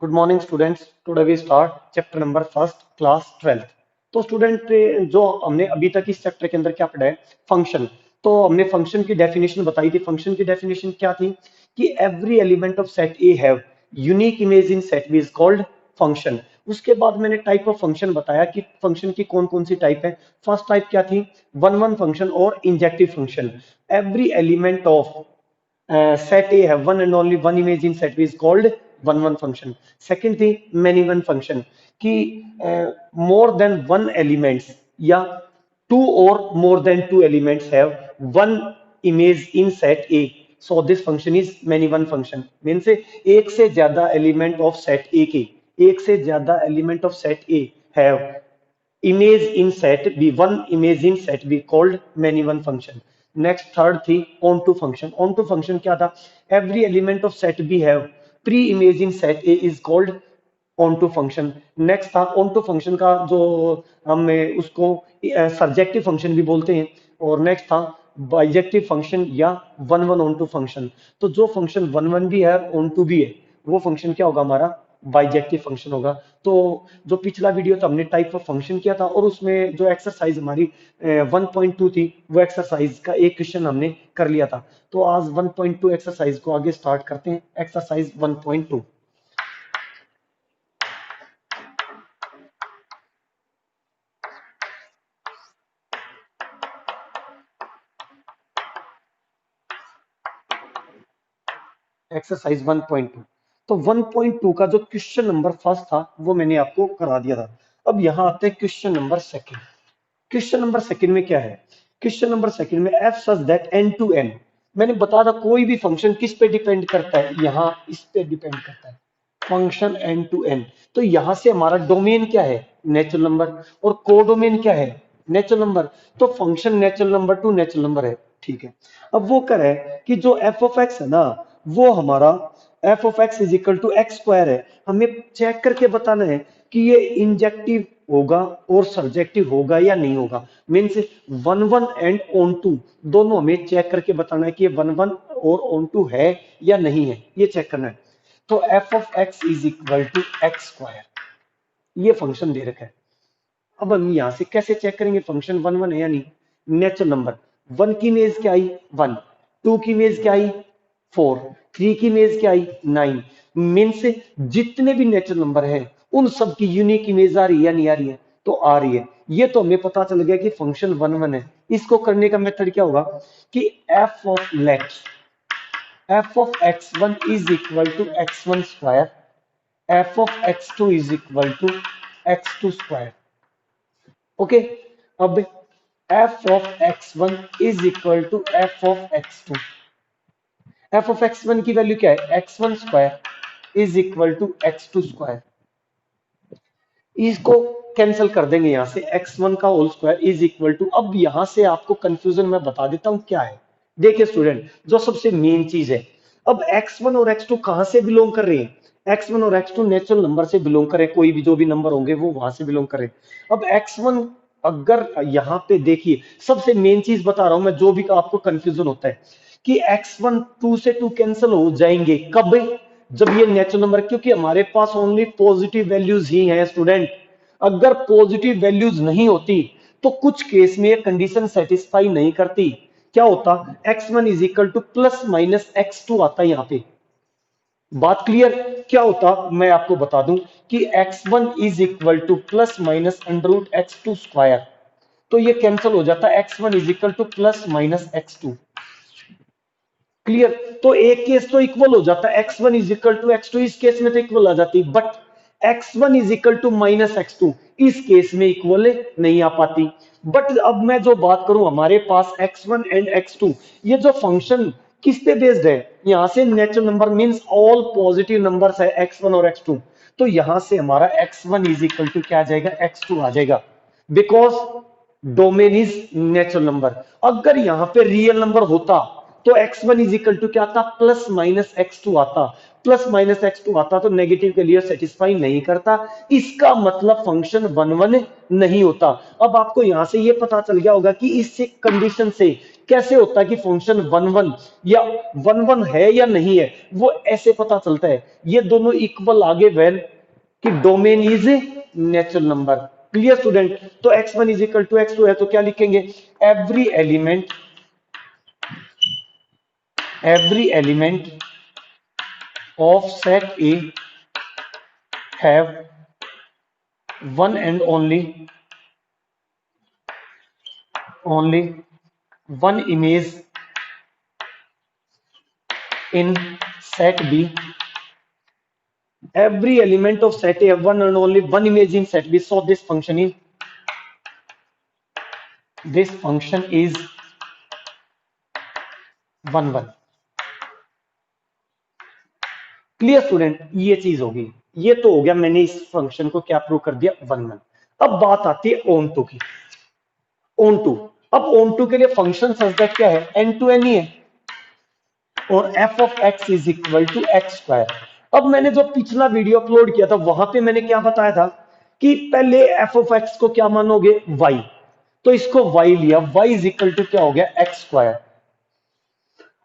Good morning students. Today we start chapter number first class 12। तो student जो हमने अभी तक इस चैप्टर के अंदर क्या पढ़ा है, फंक्शन। तो हमने फंक्शन की डेफिनेशन बताई थी। फंक्शन की डेफिनेशन क्या थी कि every element of set A have unique image in set B is called function. उसके बाद मैंने टाइप ऑफ फंक्शन बताया कि फंक्शन की कौन कौन सी टाइप है। फर्स्ट टाइप क्या थी, वन वन फंक्शन और injective function. Every element of set A have one and only one image in set B is called one one function. Second thing, many one function कि more than one elements या two or more than two elements have one image in set A. So this function is many one function. Means एक से ज्यादा element of set A के एक से ज्यादा element of set A have image in set B, one image in set B called many one function. Next third थी onto function. Onto function क्या था, every element of set B have pre image in set A is called onto function. Next था onto function का जो हमें उसको surjective function भी बोलते हैं। और नेक्स्ट था बाइजेक्टिव फंक्शन या one one onto function. तो जो फंक्शन वन वन भी है ऑन टू भी है वो फंक्शन क्या होगा, हमारा बाइजेक्टिव फंक्शन होगा। तो जो पिछला वीडियो था हमने टाइप ऑफ फंक्शन किया था और उसमें जो एक्सरसाइज हमारी 1.2 थी वो एक्सरसाइज का एक क्वेश्चन हमने कर लिया था। तो आज 1.2 एक्सरसाइज को आगे स्टार्ट करते हैं। एक्सरसाइज 1.2। एक्सरसाइज 1.2। तो 1.2 का जो क्वेश्चन नंबर फर्स्ट था वो मैंने आपको करा दिया था। अब यहाँ आते हैं question number second. Question number second में क्या है, क्वेश्चन नंबर सेकंड में f such that N to N. मैंने बताया था कोई भी फंक्शन किस पे डिपेंड करता है, यहाँ इस पे डिपेंड करता है फंक्शन एन टू एन। तो यहां से हमारा डोमेन क्या है, नेचुरल नंबर, और कोडोमेन क्या है, नेचुरल नंबर। तो function natural number to natural number है, ठीक है। अब वो करे कि जो एफ ऑफ एक्स है ना, वो हमारा f of x is equal to x square है। हमें चेक करके बताना है कि ये इंजेक्टिव होगा और सब्जेक्टिव होगा या नहीं होगा। Means one one and onto दोनों हमें चेक करके बताना है कि ये वन वन और ऑन टू है या नहीं है, ये चेक करना है। तो F of x is equal to x square, ये फंक्शन दे रखा है। अब हम यहां से कैसे चेक करेंगे फंक्शन वन वन है या नहीं। नेचुरल नंबर, वन की इमेज क्या आई, वन। टू की इमेज क्या आई, फोर। थ्री की इमेज क्या आई, नाइन। मीन्स जितने भी नेचुरल नंबर है उन सब की यूनिक इमेज आ रही है या नहीं आ रही है, तो आ रही है। ये तो हमें पता चल गया कि फंक्शन वन वन है। इसको करने का मेथड क्या होगा कि f of let's f of x1 is equal to x1 square, f of x2 is equal to x2 square. Okay, अब f of x1 is equal to f of x2। f of x1 की value क्या है, x1 square is equal to x2 square। इसको cancel कर देंगे यहां से, x1 का whole square is equal to. अब यहां से आपको कंफ्यूजन मैं बता देता हूं क्या है। देखिए स्टूडेंट, जो सबसे मेन चीज है, अब x1 और x2 कहां से बिलोंग कर रहे हैं, x1 और x2 नेचुरल नंबर से बिलोंग करें, कोई भी जो भी नंबर होंगे वो वहां से बिलोंग करें। अब x1 अगर यहाँ पे देखिए, सबसे मेन चीज बता रहा हूं मैं, जो भी आपको कंफ्यूजन होता है कि x1 टू से टू कैंसिल हो जाएंगे कब, जब ये नेचुरल नंबर, क्योंकि हमारे पास ओनली पॉजिटिव वैल्यूज ही हैं स्टूडेंट। अगर पॉजिटिव वैल्यूज नहीं होती तो कुछ केस में ये कंडीशन सेटिस्फाई नहीं करती। क्या होता, x1 is equal to plus minus x2 आता है यहाँ पे। बात क्लियर, क्या होता मैं आपको बता दूं कि x1 is equal to plus minus under root x2 square. तो ये कैंसिल हो जाता है, x1 is equal to plus minus x2। Clear, तो एक केस तो इक्वल हो जाता है, x1 is equal to x2, इस केस में तो इक्वल आ जाती, but x1 is equal to minus x2 इस केस में इक्वल नहीं आ पाती। बट अब मैं जो बात करूं, हमारे पास x1 एंड x2 ये जो फंक्शन किस पे बेस्ड है, यहां से natural number means all positive numbers है x1 और x2। तो यहां से हमारा x1 इज इक्वल टू क्या आ जाएगा, x2 आ जाएगा, because domain is natural number. अगर यहां पे रियल नंबर होता तो x1 इज इक्वल टू क्या आता, प्लस माइनस x2 आता। प्लस माइनस x2 आता तो नेगेटिव के लिए सेटिस्फाई नहीं करता, इसका मतलब फंक्शन वन वन नहीं होता। अब आपको यहां से ये पता चल गया होगा कि इस कंडीशन से कैसे होता है कि फंक्शन वन वन या वन वन है या नहीं है, वो ऐसे पता चलता है, ये दोनों इक्वल आगे वेन कि domain is natural number. Clear student? तो x1 is equal to x2 है, तो क्या लिखेंगे? Every element of set A have one and only one image in set B. Every element of set A have one and only one image in set B. So this function is 1 1. Clear student? ये चीज होगी, ये तो हो गया, मैंने इस function को क्या प्रूव कर दिया? 1 1। अब बात आती है ऑन टू की। ऑन टू, अब ऑन टू के लिए फंक्शन सब्जेक्ट क्या है? एन टू एन ही है, और F of x is equal to x square. अब मैंने जो पिछला वीडियो अपलोड किया था वहां पे मैंने क्या बताया था कि पहले एफ ऑफ एक्स को क्या मानोगे? वाई। तो इसको वाई लिया, वाई इज इक्वल टू क्या हो गया? एक्स स्क्वायर,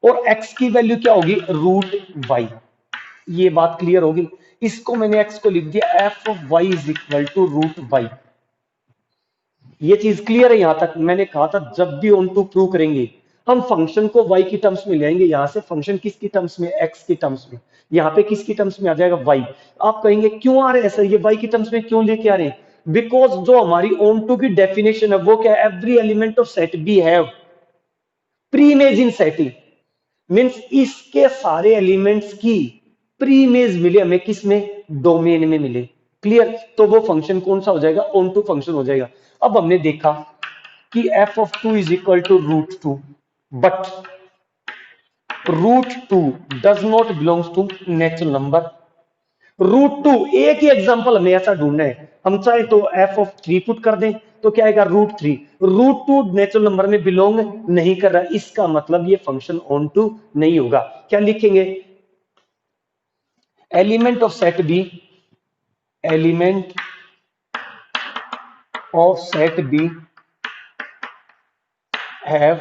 और एक्स की वैल्यू क्या होगी? Root y. ये बात क्लियर होगी? इसको मैंने एक्स को लिख दिया f of y is equal to root y. ये चीज क्लियर है? यहां तक मैंने कहा था जब भी ऑन टू प्रूव करेंगे हम फंक्शन को y की टर्म्स में ले आएंगे, यहां से फंक्शन किसकी टर्म्स में? x की टर्म्स में। यहां पे किसकी टर्म्स में आ जाएगा? y। आप कहेंगे क्यों आ रहे हैं सर, ये y की टर्म्स में क्यों लेके आ रहे हैं? बिकॉज जो हमारी ऑन टू की डेफिनेशन है वो क्या है? Every element of set B have pre image in set E. Means इसके सारे एलिमेंट्स की प्री इमेज मिले हमें, किस में? डोमेन में मिले। क्लियर? तो वो फंक्शन कौन सा हो जाएगा? ऑन टू फंक्शन हो जाएगा। अब हमने देखा कि f of two is equal to root two, but root two does not belongs to natural number. Root two, एक ही एग्जांपल हमें ऐसा ढूंढना है, हम चाहे तो एफ ऑफ थ्री पुट कर दें तो क्या आएगा? Root three. Root two natural number में बिलोंग नहीं कर रहा, इसका मतलब ये फंक्शन ऑन टू नहीं होगा। क्या लिखेंगे? Element of set B, element of set B have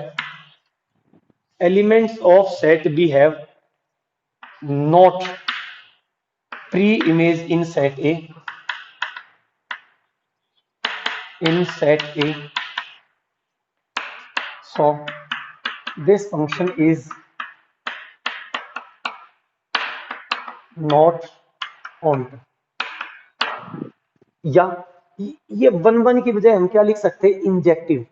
elements of set B have not pre-image in set A, so this function is not on। या ये वन वन की बजाय हम क्या लिख सकते हैं? इंजेक्टिव।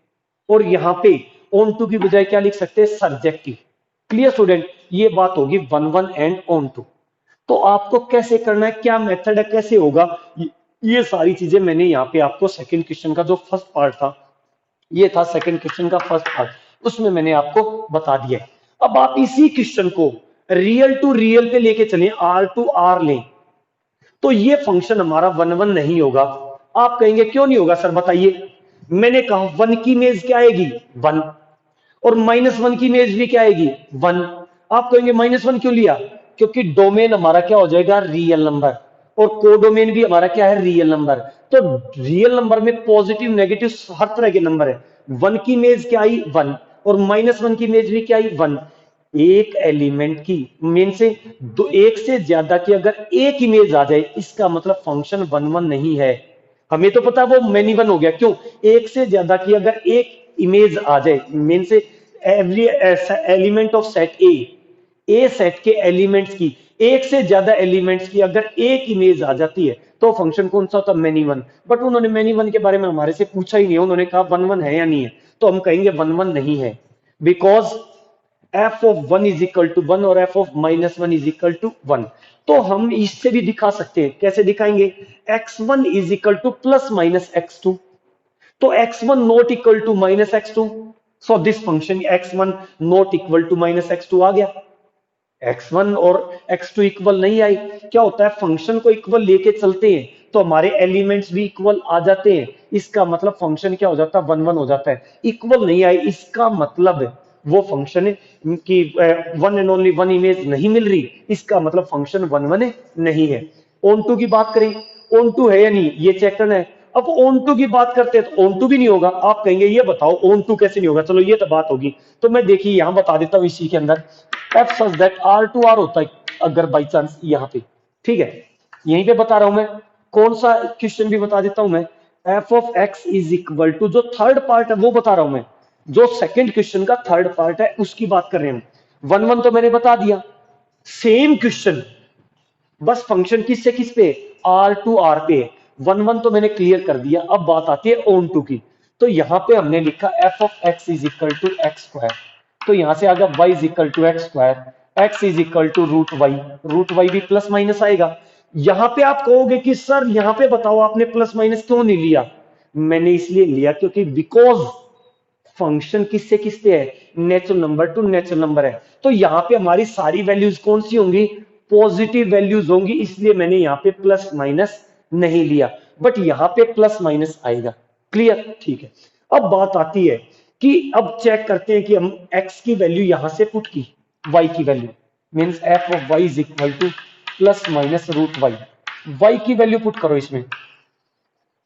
और यहां पे ऑन टू की बजाय क्या लिख सकते हैं? सर्जेक्टिव। Clear student? ये बात होगी one one and onto. तो आपको कैसे करना है, क्या मेथड है, कैसे होगा, ये सारी चीजें मैंने यहाँ पे आपको सेकंड क्वेश्चन का जो फर्स्ट पार्ट था, ये था सेकंड क्वेश्चन का फर्स्ट पार्ट, उसमें मैंने आपको बता दिया। अब आप इसी क्वेश्चन को रियल टू रियल पे लेके चले, आर टू आर लें, तो ये फंक्शन हमारा वन वन नहीं होगा। आप कहेंगे क्यों नहीं होगा सर, बताइए। मैंने कहा वन की इमेज क्या आएगी? वन। और माइनस वन की इमेज भी क्या आएगी? वन। आप कहेंगे माइनस वन क्यों लिया? क्योंकि डोमेन हमारा क्या हो जाएगा? Real number. और कोडोमेन भी हमारा क्या है? Real number. तो रियल नंबर में पॉजिटिव नेगेटिव हर तरह के नंबर है। वन की इमेज क्या आई? वन। और माइनस वन की इमेज भी क्या आई? वन। एक एलिमेंट की मीन से दो, एक से ज्यादा की अगर एक इमेज आ जाए, इसका मतलब फंक्शन वन वन नहीं है। हमें तो पता है वो मेनी वन हो गया, क्यों? एक से ज्यादा की अगर एक इमेज आ जाए, मीन से every element of set A set के एलिमेंट्स की एक से ज्यादा एलिमेंट्स की अगर एक इमेज आ जाती है तो फंक्शन कौन सा होता है? Many one. बट उन्होंने मेनी वन के बारे में हमारे से पूछा ही नहीं, उन्होंने कहा वन वन है या नहीं है, तो हम कहेंगे वन वन नहीं है, because F of one is equal to one और F of minus one is equal to one. तो हम इससे भी दिखा सकते हैं, कैसे दिखाएंगे? x1 is equal to plus minus x2, तो x1 not equal to minus x2, so this function x1 not equal to minus x2 आ गया। x1 और x2 इक्वल नहीं आई, क्या होता है? फंक्शन को इक्वल लेके चलते हैं तो हमारे एलिमेंट्स भी इक्वल आ जाते हैं, इसका मतलब फंक्शन क्या हो जाता है? वन वन हो जाता है। इक्वल नहीं आई, इसका मतलब वो फंक्शन की one and only one image नहीं मिल रही, इसका मतलब फंक्शन वन वन नहीं है। ऑन टू की बात करें, ऑन टू है या नहीं, ये चेक करना है। अब ऑन टू की बात करते हैं तो ऑन टू भी नहीं होगा। आप कहेंगे ये बताओ ऑन टू कैसे नहीं होगा, चलो ये तो बात होगी। तो मैं देखिए यहां बता देता हूं इसी के अंदर, f such that R to R होता है अगर बाई चांस यहाँ पे, ठीक है, यहीं पे बता रहा हूं मैं। कौन सा क्वेश्चन भी बता देता हूं मैं, f of x is equal to, जो थर्ड पार्ट है वो बता रहा हूं मैं, जो सेकंड क्वेश्चन का थर्ड पार्ट है उसकी बात कर रहे हैं हम। वन वन तो मैंने बता दिया, सेम क्वेश्चन, बस फंक्शन किससे किस पे, आर टू आर पे। वन वन तो मैंने क्लियर कर दिया, अब बात आती है ऑन टू की। तो यहां पे हमने लिखा f of x is equal to x square, तो यहां से आ गया y is equal to x square, x is equal to root y भी प्लस माइनस आएगा। यहां पे आप कहोगे कि सर यहां पे बताओ आपने प्लस माइनस क्यों नहीं लिया। मैंने इसलिए लिया क्योंकि बिकॉज फंक्शन किससे किस पे है, natural number to natural number है। तो यहां पे हमारी सारी वैल्यूज कौन सी होंगी, पॉजिटिव वैल्यूज होंगी, इसलिए मैंने यहां पे प्लस माइनस नहीं लिया, बट यहां पे प्लस माइनस आएगा। क्लियर, ठीक है। अब बात आती है कि अब चेक करते हैं कि हम x की वैल्यू यहां से पुट की y की value, means f of y is equal to plus minus root y. y की वैल्यू पुट करो इसमें,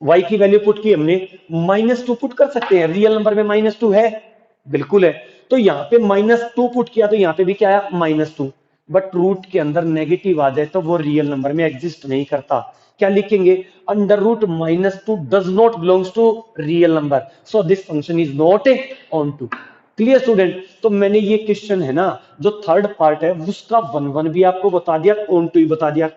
y की वैल्यू पुट की हमने, -2 पुट कर सकते हैं, रियल नंबर में -2 है, बिल्कुल है। तो यहाँ पे -2 पुट किया तो यहाँ पे भी क्या आया, -2। बट रूट के अंदर नेगेटिव आ जाए तो वो रियल नंबर में एग्जिस्ट नहीं करता। क्या लिखेंगे, under root -2 does not belongs to real number, so this function is not a onto. Clear student, तो मैंने ये क्वेश्चन है ना जो थर्ड पार्ट है उसका वन वन भी आपको बता दिया, ऑन टू भी बता दिया।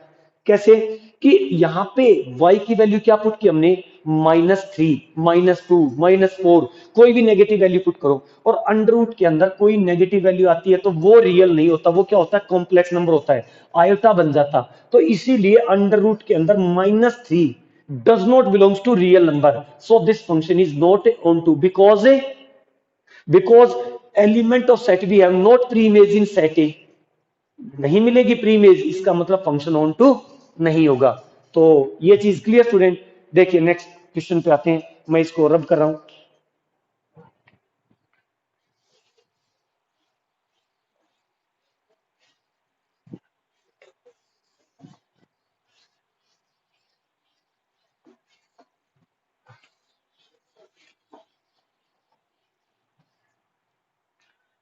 कैसे, कि यहां पे y की वैल्यू क्या पुट की हमने, -3, -2, -4, कोई भी नेगेटिव वैल्यू पुट करो, और अंडर रूट के अंदर कोई नेगेटिव वैल्यू आती है तो वो रियल नहीं होता, वो क्या होता है, कॉम्प्लेक्स नंबर होता है, आयोटा बन जाता। तो इसीलिए अंडर रूट के अंदर -3 does not belongs to real number, so this function is not onto, because element of set B have not pre image in set A, नहीं मिलेगी प्री इमेज, इसका मतलब फंक्शन ऑन टू नहीं होगा। तो ये चीज क्लियर स्टूडेंट। देखिए नेक्स्ट क्वेश्चन पे आते हैं, मैं इसको रब कर रहा हूं।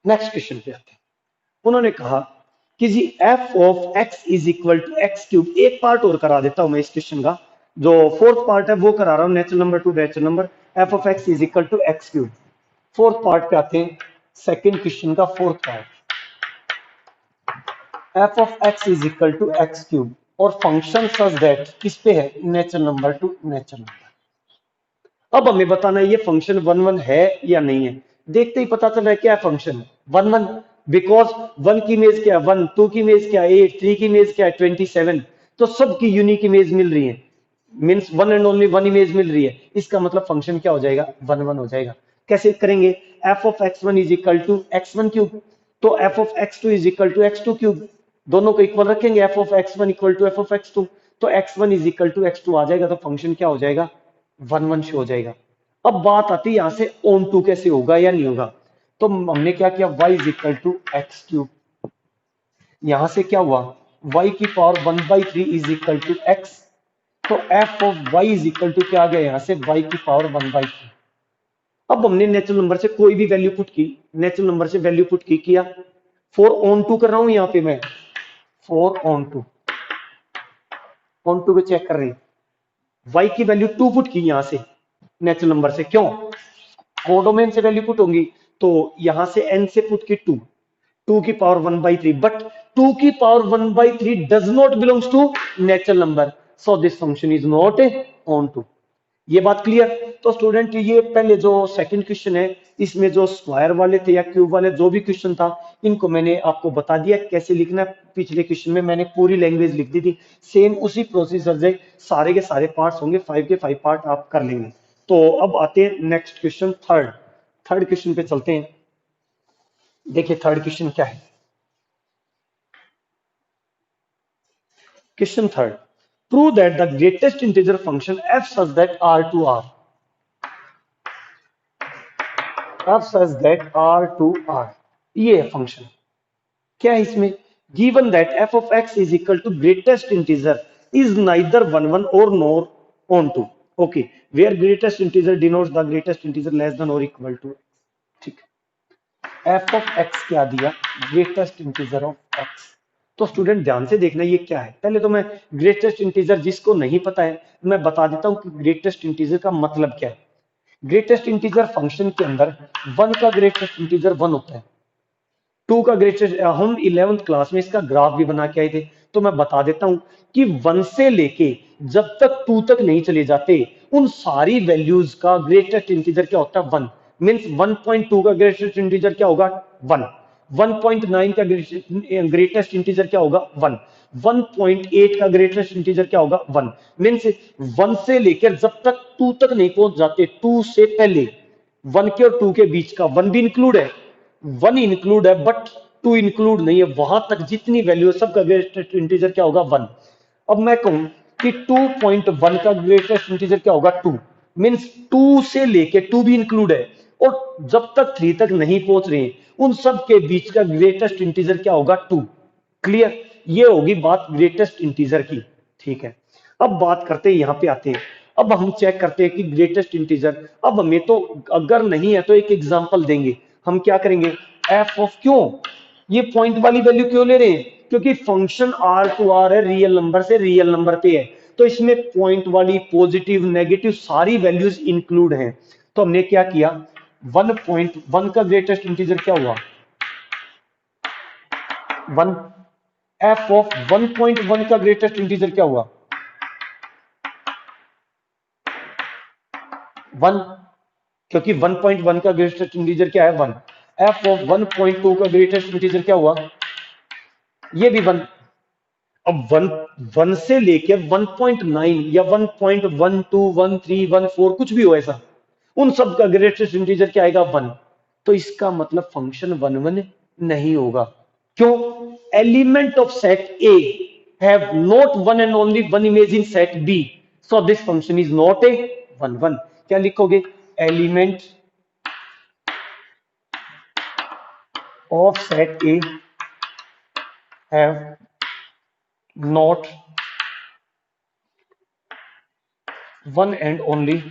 नेक्स्ट क्वेश्चन पे आते हैं। उन्होंने कहा कि जी F of x is equal to x cube, एक पार्ट और करा देता हूं मैं इस क्वेश्चन का, जो फोर्थ पार्ट है वो करा रहा हूं, natural number to natural number, f of x is equal to x cube. Fourth part पे आते हैं, सेकेंड क्वेश्चन का fourth part, f of x is equal to x cube और फंक्शन सच दैट किस पे है, natural number to natural number. अब हमें बताना है ये फंक्शन वन वन है या नहीं है। देखते ही पता चल रहा है क्या function one one, because one की इमेज क्या है, वन, टू की इमेज क्या है, 8, थ्री की इमेज क्या है, 27, तो सबकी यूनिक इमेज मिल रही है, means one and only one image मिल रही है, इसका मतलब फंक्शन क्या हो जाएगा, वन वन हो जाएगा। कैसे करेंगे, F of X one is equal to X one cube, तो F of X two is equal to X two cube, दोनों को इक्वल रखेंगे, F of X one equal to F of X two, तो X one is equal to X two आ जाएगा, तो function क्या हो जाएगा, वन वन शो हो जाएगा। अब बात आती है यहां से ऑन टू कैसे होगा या नहीं होगा। तो हमने क्या किया, y is equal to x cube, यहां से क्या हुआ, y की power 1/3 is equal to x, तो F of y is equal to क्या आ गया यहां से, y की पावर 1/3। अब हमने नेचुरल नंबर से कोई भी वैल्यू पुट की, नेचुरल नंबर से वैल्यू पुट की किया, 4 ऑन टू कर रहा हूं यहां पे मैं, 4 ऑन टू को चेक कर रही, y की वैल्यू 2 पुट की यहां से नेचुरल नंबर से, क्यों, कोडोमेन से वैल्यू पुट होंगी, तो यहां से n से पुट की 2, 2 की पावर 1/3, बट 2 की power 1/3 does not belongs to natural number, so this function is not onto. ये बात क्लियर। तो स्टूडेंट ये पहले जो सेकंड क्वेश्चन है इसमें जो स्क्वायर वाले थे या क्यूब वाले जो भी क्वेश्चन था, इनको मैंने आपको बता दिया कैसे लिखना है। पिछले क्वेश्चन में मैंने पूरी लैंग्वेज लिख दी थी, सेम उसी प्रोसीजर से सारे के सारे पार्ट्स होंगे, 5 के 5 पार्ट आप कर लेंगे। तो अब आते हैं next question, third third question पे चलते हैं। देखिए थर्ड क्वेश्चन क्या है, question third, prove that the greatest integer function f such that r to r, f such that r to r, ये है फंक्शन। क्या है इसमें, given that f of x is equal to greatest integer is neither one one और nor onto. Okay, where greatest integer denotes the greatest integer less than or equal to, ठीक है। F of x क्या दिया, greatest integer of x. तो student ध्यान से देखना ये क्या है। पहले तो मैं ग्रेटेस्ट इंटीजर, जिसको नहीं पता है मैं बता देता हूं कि ग्रेटेस्ट इंटीजर का मतलब क्या है। ग्रेटेस्ट इंटीजर फंक्शन के अंदर वन का ग्रेटेस्ट इंटीजर वन होता है, टू का ग्रेटेस्ट, हम 11th क्लास में इसका ग्राफ भी बना के आए थे, तो मैं बता देता हूं कि वन से लेके जब तक टू तक नहीं चले जाते उन सारी वैल्यूज का ग्रेटेस्ट इंटीजर क्या होता है, वन। मीन्स 1.2 का ग्रेटेस्ट इंटीजर क्या होगा, वन। 1.9 का ग्रेटेस्ट इंटीजर क्या होगा, वन। 1.8 का ग्रेटेस्ट इंटीजर क्या होगा, वन। मीन्स वन से लेकर जब तक टू तक नहीं पहुंच जाते, टू से पहले वन के और टू के बीच का वन भी इंक्लूड है, वन इंक्लूड है बट टू इंक्लूड नहीं है, वहां तक जितनी वैल्यू है सबका ग्रेटेस्ट इंटीजर क्या होगा, वन। अब मैं कहूं कि 2.1 का ग्रेटेस्ट इंटीजर क्या होगा, टू। मीन्स टू से लेके टू भी इंक्लूड है और जब तक थ्री तक नहीं पहुंच रहे उन सब के बीच का ग्रेटेस्ट इंटीजर क्या होगा, टू। क्लियर, ये होगी बात ग्रेटेस्ट इंटीजर की। ठीक है, अब बात करते हैं, यहां पे आते हैं। अब हम चेक करते हैं कि ग्रेटेस्ट इंटीजर, अब हमें तो अगर नहीं है तो एक एग्जांपल देंगे। हम क्या करेंगे, एफ ऑफ, क्यों ये पॉइंट वाली वैल्यू क्यों ले रहे हैं, क्योंकि फंक्शन आर टू आर है, रियल नंबर से रियल नंबर पे है, तो इसमें पॉइंट वाली पॉजिटिव नेगेटिव सारी वैल्यूज इंक्लूड हैं। तो हमने क्या किया, 1.1 का ग्रेटेस्ट इंटीजर क्या हुआ, वन। एफ ऑफ 1.1 का ग्रेटेस्ट इंटीजर क्या हुआ, वन, क्योंकि 1.1 का ग्रेटेस्ट इंटीजर क्या है, वन। एफ ऑफ 1.2 का ग्रेटेस्ट इंटीजर क्या हुआ, ये भी वन। अब वन, वन से लेके 1.9 या 1.12 13 14 कुछ भी हो ऐसा, उन सब का ग्रेटेस्ट इंटीजर क्या आएगा, वन। तो इसका मतलब फंक्शन वन वन नहीं होगा। क्यों, element of set A have not one and only one image in set B, so this function is not a one one. क्या लिखोगे, element of set A have not one and only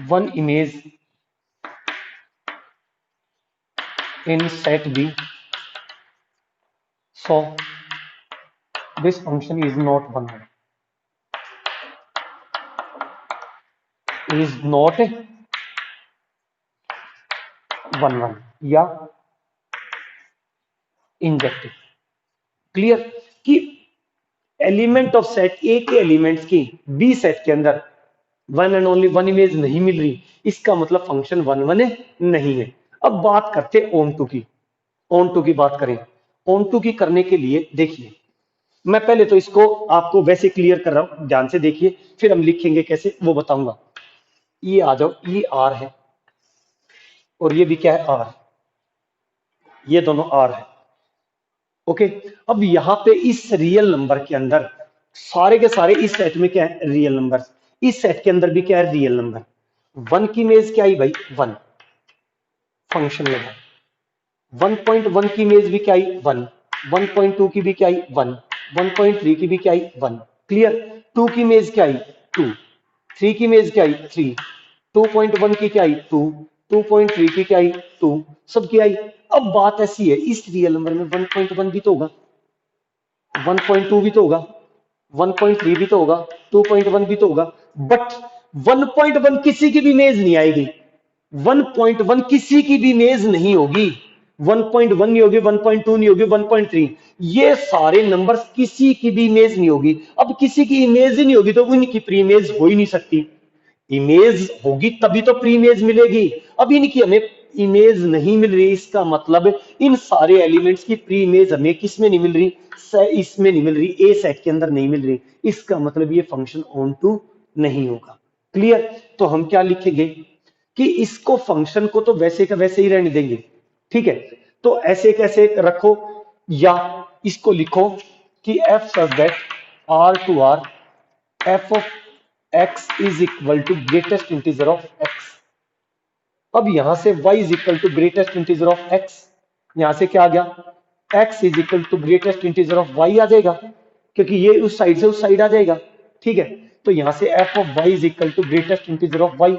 one image in set B, so this function is not one, is not one one या injective. Clear, कि element of set ए के elements की B set के अंदर one and only one image नहीं मिल रही, इसका मतलब फंक्शन वन वन नहीं है। अब बात करते हैं ऑन टू की, ऑन टू की बात करें। ऑन टू की करने के लिए देखिए, मैं पहले तो इसको आपको वैसे क्लियर कर रहा हूं, ध्यान से देखिए, फिर हम लिखेंगे कैसे वो बताऊंगा। ये आ जाओ, ये आर है और ये भी क्या है, आर, ये दोनों आर है। ओके, अब यहां पे इस रियल नंबर के अंदर सारे के सारे इस सेट में क्या है, रियल नंबर। इस सेट के अंदर भी क्या है, रियल नंबर। वन की इमेज क्या आई भाई, वन, फंक्शन लगा। 1.1 की इमेज भी क्या आई, वन। 1.2 की भी क्या आई, वन। 1.3 की भी क्या आई, वन। क्लियर, टू की इमेज क्या आई, टू। थ्री की इमेज क्या आई, थ्री। 2.1 की क्या आई, टू। 2.3 की क्या आई, टू। सब क्या आई। अब बात ऐसी है, इस रियल नंबर में 1.1 भी तो होगा, 1.2 भी तो होगा, 1.3 भी तो होगा, 2.1 भी तो होगा, बट 1.1 किसी की भी इमेज नहीं आएगी। 1.1 किसी की भी इमेज नहीं होगी, 1.1 नहीं होगी, 1.2 नहीं होगी, 1.3, ये सारे नंबर्स किसी की भी इमेज नहीं होगी। अब किसी की इमेज ही नहीं होगी तो उनकी प्री इमेज हो ही नहीं सकती, इमेज होगी तभी तो प्री इमेज मिलेगी। अब इनकी हमें इमेज नहीं मिल रही, इसका मतलब इन सारे एलिमेंट्स की प्री इमेज हमें किस में नहीं मिल रही, इसमें नहीं मिल रही, ए सेट के अंदर नहीं मिल रही, इसका मतलब ये फंक्शन ऑन टू नहीं होगा। क्लियर, तो हम क्या लिखेंगे कि इसको फंक्शन को तो वैसे का वैसे ही रहने देंगे, ठीक है। तो ऐसे कैसे रखो, या इसको लिखो कि f such that R to R f of x is equal to greatest integer of x. अब यहां से y is equal to greatest integer of x, यहां से क्या आ गया, x is equal to greatest integer of y आ जाएगा। क्योंकि ये उस साइड से उस साइड आ जाएगा। ठीक है, तो यहां से f of y is equal to greatest integer of y.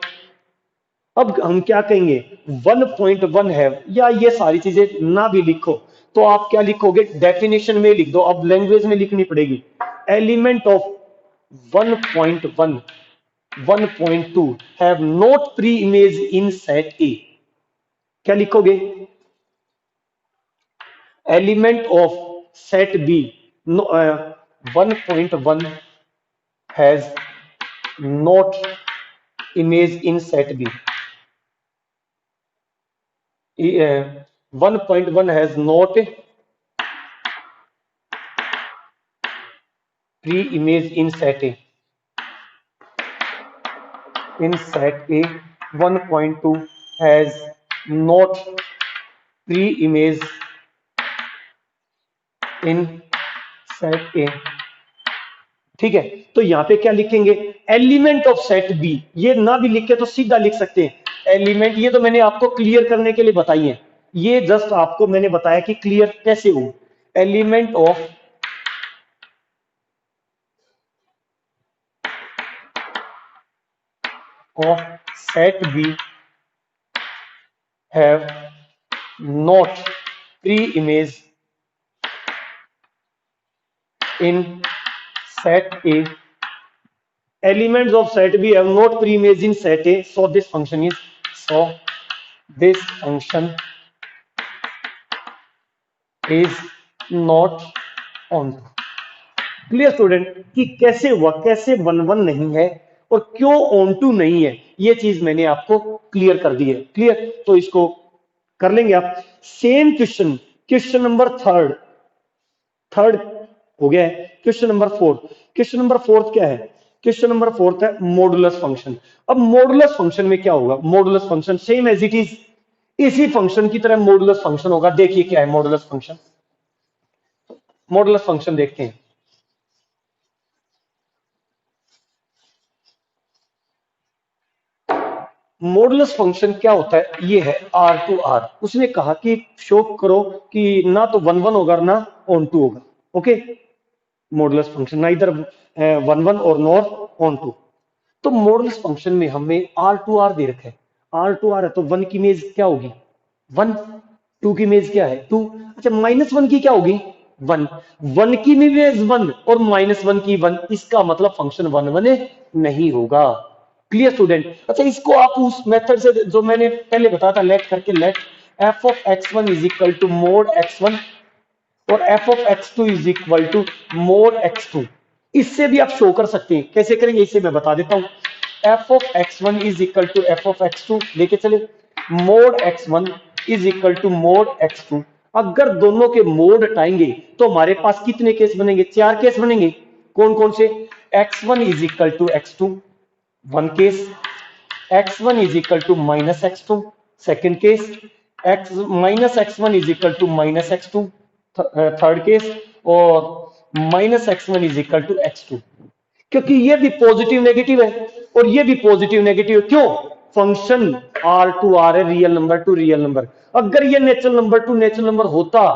अब हम क्या कहेंगे, 1.1 है, या ये सारी चीजें ना भी लिखो तो आप क्या लिखोगे, डेफिनेशन में लिख दो, अब लैंग्वेज में लिखनी पड़ेगी। Element of 1.1 1.2 have not pre image in set A. क्या लिखोगे, element of set B 1.1 has not image in set B. 1.1 has not pre-image in set A. In set A, 1.2 has not pre-image in set A. ठीक है, तो यहां पे क्या लिखेंगे, element of set B. ये ना भी लिखे तो सीधा लिख सकते हैं एलिमेंट, ये तो मैंने आपको क्लियर करने के लिए बताई है, ये जस्ट आपको मैंने बताया कि क्लियर कैसे हो। Element of set B have not pre-image in set A. Elements of set B have not pre-image in set A. So this function is not on. Clear student, कि कैसे हुआ, कैसे 1.1 नहीं है और क्यों ऑन टू नहीं है, ये चीज मैंने आपको क्लियर कर दी है। क्लियर, तो इसको कर लेंगे आप। Same question, question number third हो गया है। क्वेश्चन नंबर फोर्थ क्या है, क्वेश्चन नंबर फोर्थ है मॉडुलस फंक्शन। अब मॉडुलस फंक्शन में क्या होगा, modulus function same as it is, इसी फंक्शन की तरह मॉडुलस फंक्शन होगा। देखिए क्या है मॉडुलस फंक्शन, मॉडुलस फंक्शन देखते हैं। मॉडुलस फंक्शन क्या होता है, ये है आर टू आर। उसने कहा कि शो करो कि ना तो 1.1 होगा ना ऑन टू होगा। ओके, मॉडुलस फंक्शन ना इधर 1.1 और नॉर ऑन टू। तो मॉडुलस फंक्शन में हमें आर टू आर दे रखा है, आर टू आर है तो 1 की इमेज क्या होगी 1, 2 की इमेज क्या है 2, अच्छा -1 की क्या होगी 1, 1 की इमेज 1 और -1 की 1, इसका मतलब फंक्शन 1 नहीं होगा। क्लियर स्टूडेंट, अच्छा इसको आप उस मेथड से जो मैंने पहले बताया था लेट करके, let f of x1 is equal to mod x1 और F of x2 is equal to mod x2, इससे भी आप शो कर सकते हैं। कैसे करेंगे इसे मैं बता देता हूं। F of x1 is equal to F of x2 लेके चले, mod x1 is equal to mod x2। अगर दोनों के मोड हटाएंगे तो हमारे पास कितने केस बनेंगे, 4 केस बनेंगे। कौन कौन से, x1 is equal to x2 one case, x1 is equal to minus x2 second case, x minus x1 is equal to minus x2 third case, और minus x1 is equal to x2। क्योंकि ये भी positive negative है और ये भी positive negative है। क्यों, फंक्शन आर टू आर है, real number two real number. अगर ये natural number to natural number होता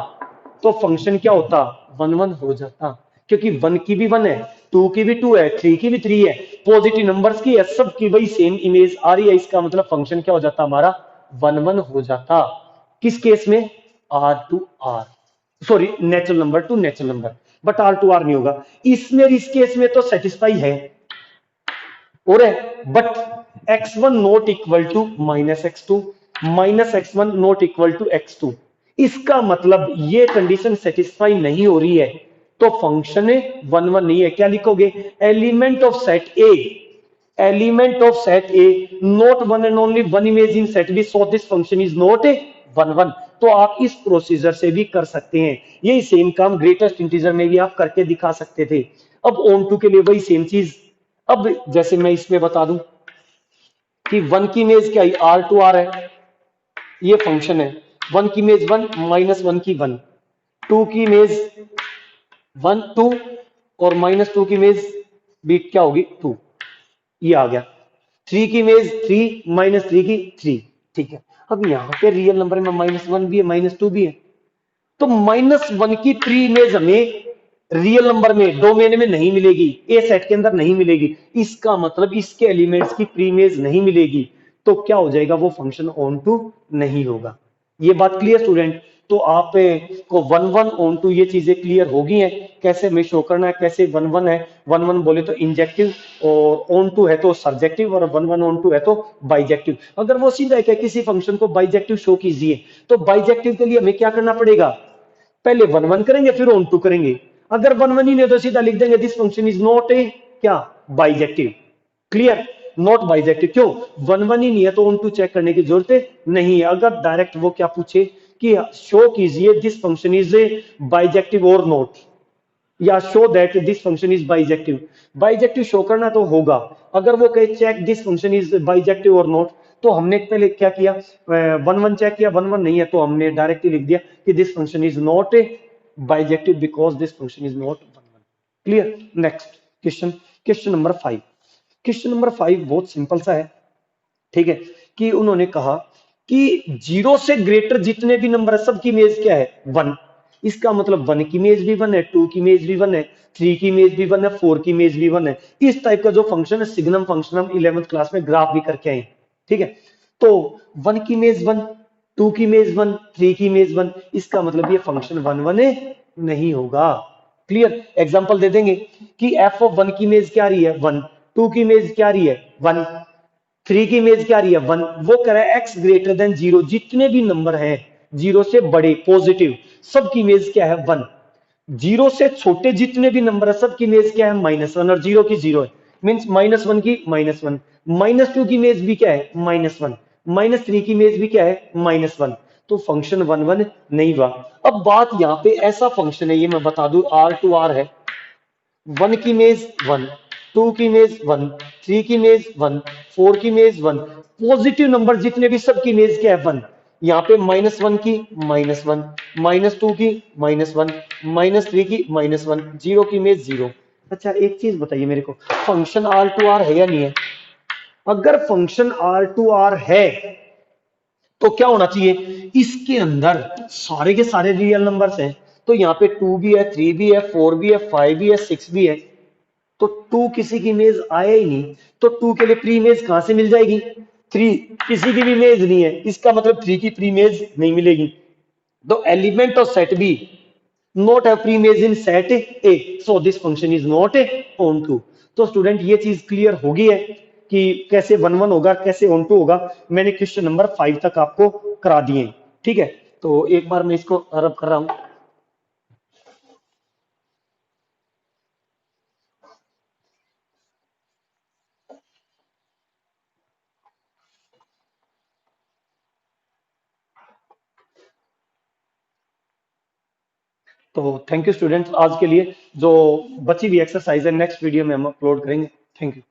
तो फंक्शन क्या होता 1.1 हो जाता, क्योंकि 1 की भी 1 है, 2 की भी 2 है, 3 की भी 3 है, पॉजिटिव नंबर्स की है, सब की वही सेम इमेज आ रही है। इसका मतलब फंक्शन क्या हो जाता हमारा 1.1 हो जाता। किस केस में, R to R, sorry natural number to natural number, but R to R नहीं होगा। इसमें इस केस में तो सेटिस्फाई है और है, but x1 not equal to minus x2, minus x1 not equal to x2, इसका मतलब ये कंडीशन सेटिस्फाई नहीं हो रही है तो फंक्शन 1.1 नहीं है। क्या लिखोगे, element of set A, element of set A not one and only one image in set B, so this function is not 1.1। तो आप इस प्रोसीजर से भी कर सकते हैं, यही सेम काम ग्रेटेस्ट इंटीजर में भी आप करके दिखा सकते थे। अब ऑन टू के लिए वही सेम चीज। अब जैसे मैं इसमें बता दूं कि 1 की इमेज क्या है, आर टू आर है, ये फंक्शन है। 1 की इमेज 1, -1 की 1, 2 की इमेज 1 2 और -2 की इमेज भी क्या होगी 2, ये आ गया। 3 की इमेज 3, -3 की 3। ठीक है, अब यहां पे रियल नंबर में -1 भी है -2 भी है, तो -1 की प्री इमेज हमें रियल नंबर में डोमेन में नहीं मिलेगी, ए सेट के अंदर नहीं मिलेगी, इसका मतलब इसके एलिमेंट्स की प्रीमेज नहीं मिलेगी, तो क्या हो जाएगा, वो फंक्शन ऑन टू नहीं होगा। ये बात क्लियर स्टूडेंट? तो आप को वन वन ऑन टू ये चीजें क्लियर होगी हैं, कैसे हमें शो करना है, कैसे वन वन है, वन वन बोले तो इंजेक्टिव और ऑन टू है तो सब्जेक्टिव और वन वन ऑन टू है तो बाइजेक्टिव। अगर वो सीधा है कि किसी फंक्शन को बाइजेक्टिव शो कीजिए, तो बाइजेक्टिव के लिए हमें क्या करना पड़ेगा, पहले वन वन करेंगे फिर ऑन टू करेंगे। अगर वन वन ही नहीं तो सीधा लिख देंगे दिस फंक्शन इज नॉट ए क्या, बाइजेक्टिव। क्लियर? नॉट बाइजेक्टिव, क्यों, वन वन ही नहीं है तो ऑन टू चेक करने की जरूरत नहीं है। अगर डायरेक्ट वो क्या पूछे कि शो कीजिए this function is a bijective और नॉट, या show that this function is bijective, bijective show करना तो होगा। अगर वो कहे check this function is bijective और नॉट, तो हमने पहले क्या किया, वन वन चेक किया, वन वन नहीं है तो हमने डायरेक्टली लिख दिया कि this function is not a bijective because this function is not one one. Clear? Next question, question number 5। Question number 5 बहुत सिंपल सा है, ठीक है, कि उन्होंने कहा कि जीरो से ग्रेटर जितने भी नंबर है सबकी इमेज क्या है, वन। इसका मतलब वन की इमेज भी वन है, टू की इमेज भी वन है, थ्री की इमेज भी वन है, फोर की इमेज भी वन है। इस टाइप का जो फंक्शन है सिग्नम फंक्शन, हम 11th क्लास में ग्राफ भी करके आए, ठीक है। तो वन की इमेज वन, टू की इमेज वन, थ्री की इमेज वन, इसका मतलब ये फंक्शन वन वन नहीं होगा। क्लियर? एग्जांपल दे देंगे कि एफ ऑफ वन की इमेज क्या रही है, वन, टू की इमेज क्या रही है, वन, थ्री की इमेज क्या रही है, वन। वो कह रहा है एक्स ग्रेटर देन जीरो, जितने भी नंबर हैं जीरो से बड़े पॉजिटिव, सबकी इमेज क्या है, वन। जीरो से छोटे जितने भी नंबर है सबकी इमेज क्या है, माइनस वन, और जीरो की जीरो है, मीन्स माइनस वन की माइनस वन। माइनस टू की इमेज भी क्या है, माइनस वन। माइनस थ्री की इमेज भी क्या है, माइनस वन। तो फंक्शन वन वन नहीं हुआ। अब बात यहाँ पे ऐसा फंक्शन है, ये मैं बता दूं, आर टू आर है, वन की इमेज वन, टू की इमेज वन, थ्री की इमेज वन, फोर की इमेज वन। पॉजिटिव नंबर जितने भी सबकी इमेज क्या है, वन। यहाँ पे माइनस वन की माइनस वन, माइनस टू की माइनस वन, माइनस थ्री की माइनस वन, जीरो की इमेज जीरो। अच्छा एक चीज बताइए मेरे को, फंक्शन आर टू आर है या नहीं है? अगर फंक्शन आर टू आर है तो क्या होना चाहिए, इसके अंदर सारे के सारे रियल नंबर्स हैं। तो यहाँ पे टू भी है, थ्री भी है, फोर भी है, फाइव भी है, सिक्स भी है। तो टू किसी की इमेज आया ही नहीं, तो टू के लिए प्री इमेज कहां से मिल जाएगी, थ्री किसी की भी इमेज नहीं है, इसका मतलब थ्री की प्री इमेज नहीं मिलेगी। तो element of set B not have pre image in set A, so this function is not a onto. तो स्टूडेंट ये चीज क्लियर होगी है कि कैसे वन वन होगा, कैसे ऑन टू होगा। मैंने क्वेश्चन नंबर 5 तक आपको करा दिए, ठीक है। तो एक बार मैं इसको रब कर रहा हूं। तो थैंक यू स्टूडेंट्स आज के लिए। जो बची हुई एक्सरसाइज है नेक्स्ट वीडियो में हम अपलोड करेंगे। Thank you.